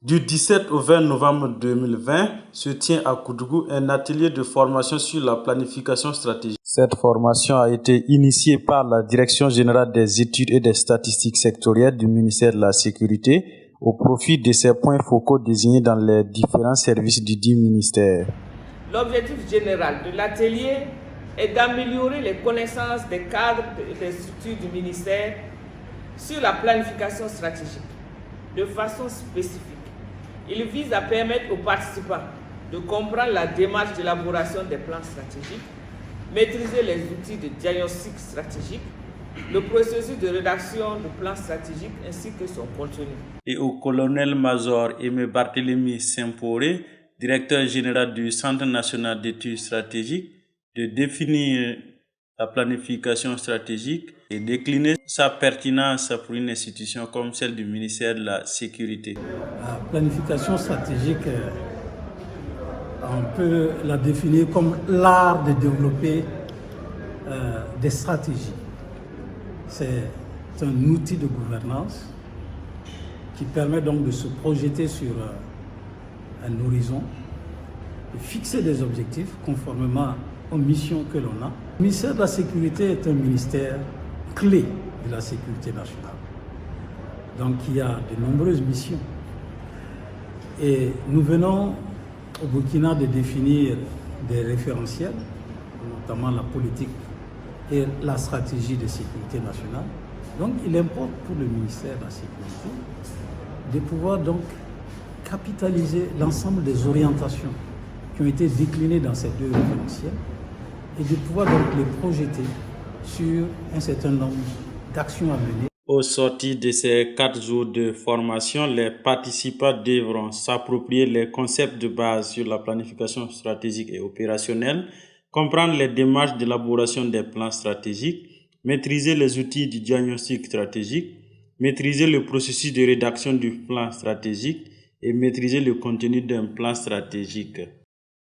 Du 17 au 20 novembre 2020 se tient à Koudougou un atelier de formation sur la planification stratégique. Cette formation a été initiée par la Direction générale des études et des statistiques sectorielles du ministère de la Sécurité au profit de ces points focaux désignés dans les différents services du dit ministère. L'objectif général de l'atelier est d'améliorer les connaissances des cadres et des structures du ministère sur la planification stratégique de façon spécifique. Il vise à permettre aux participants de comprendre la démarche d'élaboration des plans stratégiques, maîtriser les outils de diagnostic stratégique, le processus de rédaction de plans stratégiques ainsi que son contenu. Et au colonel-major Aimé Barthélémy Semporé, directeur général du Centre national d'études stratégiques, de définir la planification stratégique et décliner sa pertinence pour une institution comme celle du ministère de la Sécurité. La planification stratégique, on peut la définir comme l'art de développer des stratégies. C'est un outil de gouvernance qui permet donc de se projeter sur un horizon, de fixer des objectifs conformément aux missions que l'on a. Le ministère de la Sécurité est un ministère clé de la sécurité nationale. Donc il y a de nombreuses missions. Et nous venons au Burkina de définir des référentiels, notamment la politique et la stratégie de sécurité nationale. Donc il importe pour le ministère de la Sécurité de pouvoir donc capitaliser l'ensemble des orientations qui ont été déclinées dans ces deux référentiels et de pouvoir donc les projeter sur un certain nombre d'actions à mener. Au sortir de ces 4 jours de formation, les participants devront s'approprier les concepts de base sur la planification stratégique et opérationnelle, comprendre les démarches d'élaboration des plans stratégiques, maîtriser les outils du diagnostic stratégique, maîtriser le processus de rédaction du plan stratégique et maîtriser le contenu d'un plan stratégique.